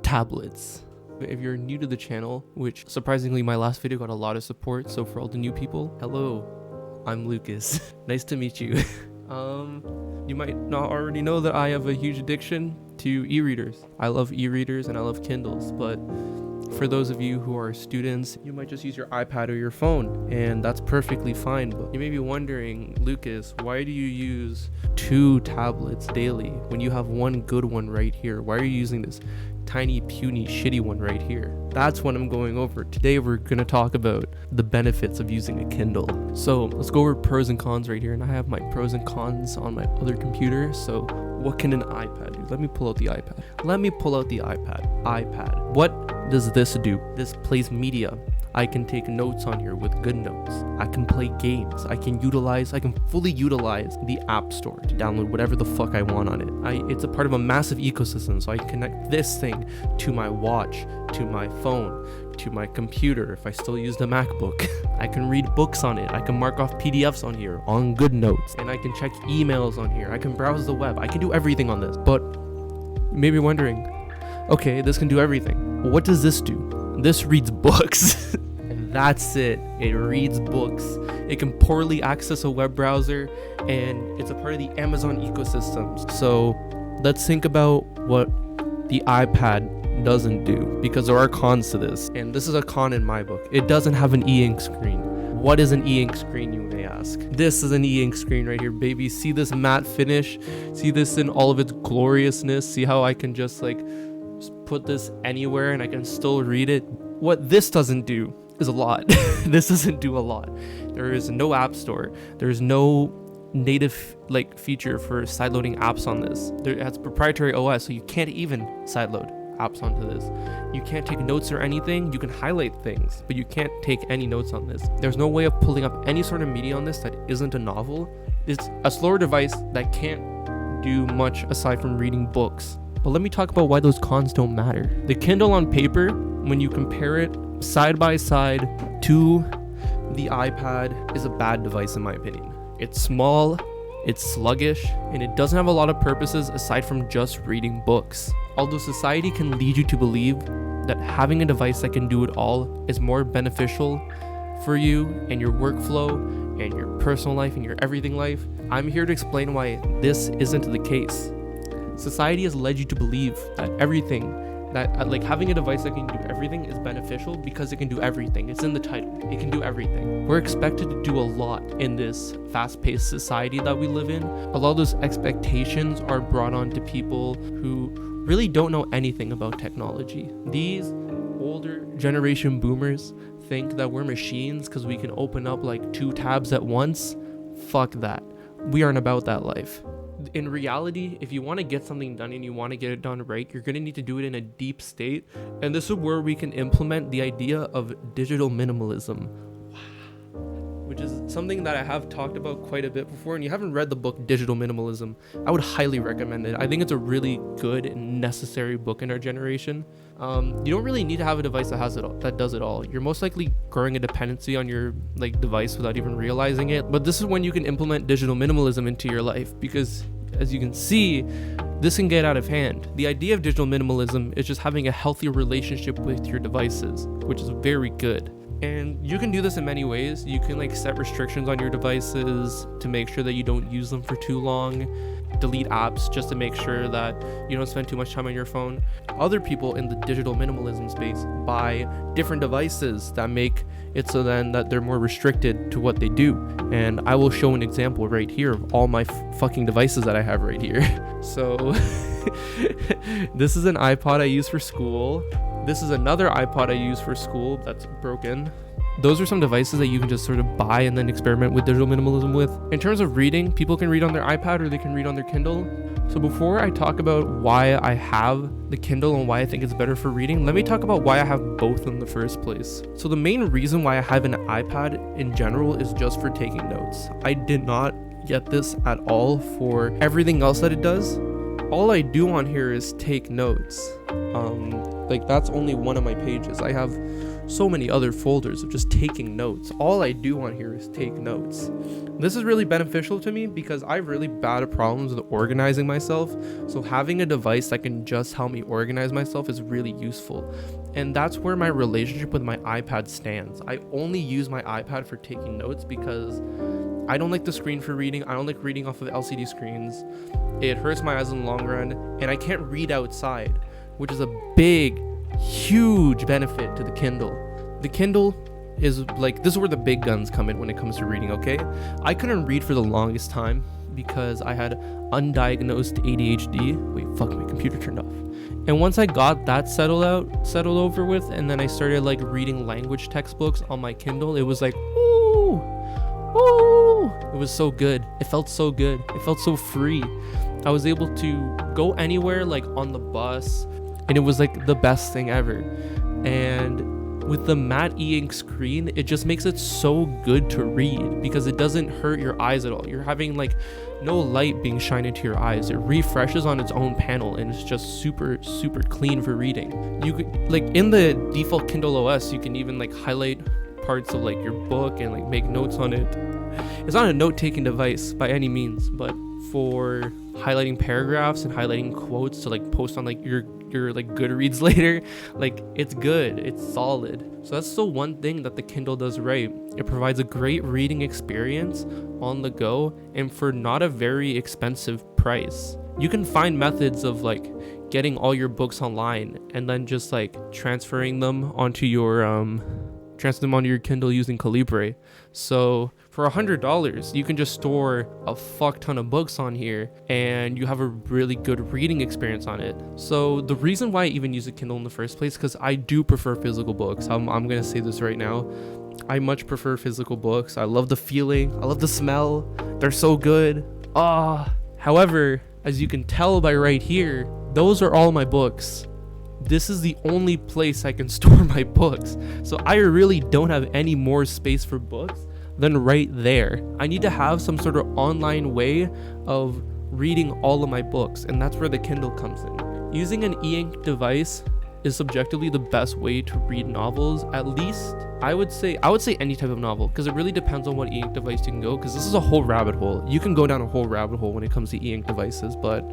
tablets. If you're new to the channel, which surprisingly my last video got a lot of support, so for all the new people, hello, I'm Lucas. Nice to meet you. You might not already know that I have a huge addiction to e-readers. I love e-readers and I love Kindles, but for those of you who are students, you might just use your iPad or your phone, and that's perfectly fine. But you may be wondering, Lucas, why do you use 2 tablets daily when you have one good one right here? Why are you using this tiny, puny, shitty one right here? That's what I'm going over. Today we're going to talk about the benefits of using a Kindle. So let's go over pros and cons right here, and I have my pros and cons on my other computer. So what can an iPad do? Let me pull out the iPad. iPad. What does this do? This plays media. I can take notes on here with good notes. I can play games. I can fully utilize the App Store to download whatever the fuck I want on it. It's a part of a massive ecosystem, so I can connect this thing to my watch, to my phone, to my computer if I still use the MacBook. I can read books on it. I can mark off PDFs on here on good notes, and I can check emails on here. I can browse the web. I can do everything on this. But you may be wondering, okay, this can do everything. Well, what does this do? This reads books. And that's it. It reads books. It can poorly access a web browser, and it's a part of the Amazon ecosystem. So let's think about what the iPad doesn't do, because there are cons to this, and this is a con in my book. It doesn't have an e-ink screen. What is an e-ink screen, you may ask? This is an e-ink screen right here, baby. See this matte finish? See this in all of its gloriousness? See how I can just put this anywhere and I can still read it? What this doesn't do is a lot. This doesn't do a lot. There is no app store. There's no native feature for sideloading apps on this. It has proprietary OS, so you can't even sideload apps onto this. You can't take notes or anything. You can highlight things, but you can't take any notes on this. There's no way of pulling up any sort of media on this that isn't a novel. It's a slower device that can't do much aside from reading books. But let me talk about why those cons don't matter. The Kindle on paper, when you compare it side by side to the iPad, is a bad device in my opinion. It's small, it's sluggish, and it doesn't have a lot of purposes aside from just reading books. Although society can lead you to believe that having a device that can do it all is more beneficial for you and your workflow and your personal life and your everything life, I'm here to explain why this isn't the case. Society has led you to believe that having a device that can do everything is beneficial because it can do everything. It's in the title. It can do everything. We're expected to do a lot in this fast-paced society that we live in. A lot of those expectations are brought on to people who really don't know anything about technology. These older generation boomers think that we're machines because we can open up 2 tabs at once. Fuck that. We aren't about that life. In reality, if you want to get something done and you want to get it done right, you're going to need to do it in a deep state. And this is where we can implement the idea of digital minimalism, which is something that I have talked about quite a bit before. And you haven't read the book Digital Minimalism, I would highly recommend it. I think it's a really good and necessary book in our generation. You don't really need to have a device that does it all. You're most likely growing a dependency on your device without even realizing it. But this is when you can implement digital minimalism into your life, because as you can see, this can get out of hand. The idea of digital minimalism is just having a healthy relationship with your devices, which is very good. And you can do this in many ways. You can set restrictions on your devices to make sure that you don't use them for too long. Delete apps just to make sure that you don't spend too much time on your phone. Other people in the digital minimalism space buy different devices that make it so then that they're more restricted to what they do. And I will show an example right here of all my fucking devices that I have right here. So this is an iPod I use for school. This is another iPod I use for school that's broken. Those are some devices that you can just sort of buy and then experiment with digital minimalism with. In terms of reading, people can read on their iPad or they can read on their Kindle. So before I talk about why I have the Kindle and why I think it's better for reading, let me talk about why I have both in the first place. So the main reason why I have an iPad in general is just for taking notes. I did not get this at all for everything else that it does. all I do on here is take notes. Like that's only one of my pages. I have so many other folders of just taking notes. All I do on here is take notes. This is really beneficial to me because I have really bad problems with organizing myself. So having a device that can just help me organize myself is really useful. And that's where my relationship with my iPad stands. I only use my iPad for taking notes because I don't like the screen for reading. I don't like reading off of LCD screens. It hurts my eyes in the long run, and I can't read outside, which is a big, huge benefit to the Kindle. The Kindle is like, this is where the big guns come in when it comes to reading, okay? I couldn't read for the longest time because I had undiagnosed ADHD. Wait, fuck, my computer turned off. And once I got that settled over with, and then I started like reading language textbooks on my Kindle, it was like, ooh, it was so good. It felt so good. It felt so free. I was able to go anywhere, like on the bus, and it was like the best thing ever. And with the matte e-ink screen, it just makes it so good to read because it doesn't hurt your eyes at all. You're having like no light being shined into your eyes. It refreshes on its own panel, and it's just super, super clean for reading. You could, like in the default Kindle OS, you can even like highlight parts of like your book and like make notes on it. It's not a note-taking device by any means, but for highlighting paragraphs and highlighting quotes to like post on like your like Goodreads later, like it's good, it's solid. So that's the one thing that the Kindle does right. It provides a great reading experience on the go and for not a very expensive price. You can find methods of like getting all your books online and then just like transferring them onto your Kindle using Calibre. So for $100, you can just store a fuck ton of books on here and you have a really good reading experience on it. So the reason why I even use a Kindle in the first place, because I do prefer physical books. I'm gonna say this right now. I much prefer physical books. I love the feeling. I love the smell. They're so good. However, as you can tell by right here, those are all my books. This is the only place I can store my books. So I really don't have any more space for books than right there. I need to have some sort of online way of reading all of my books, and that's where the Kindle comes in. Using an e-ink device is subjectively the best way to read novels. At least I would say any type of novel, because it really depends on what e-ink device you can go, because this is a whole rabbit hole. You can go down a whole rabbit hole when it comes to e-ink devices, but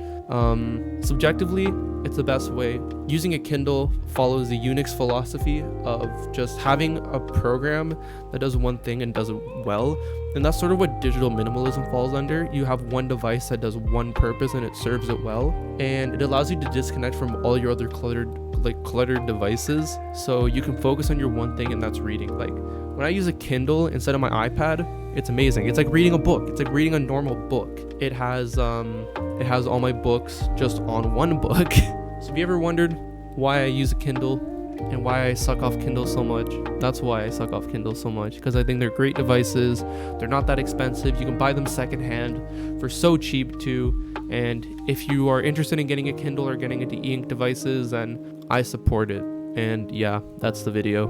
subjectively it's the best way. Using a Kindle follows the Unix philosophy of just having a program that does one thing and does it well, and that's sort of what digital minimalism falls under. You have one device that does one purpose and it serves it well, and it allows you to disconnect from all your other cluttered devices, so you can focus on your one thing, and that's reading. Like when I use a Kindle instead of my iPad, it's amazing. It's like reading a book. It's like reading a normal book. It has all my books just on one book. So have you ever wondered why I use a Kindle and why I suck off Kindle so much? That's why I suck off Kindle so much, because I think they're great devices. They're not that expensive. You can buy them secondhand for so cheap too. And if you are interested in getting a Kindle or getting into e-ink devices, then I support it. And yeah, that's the video.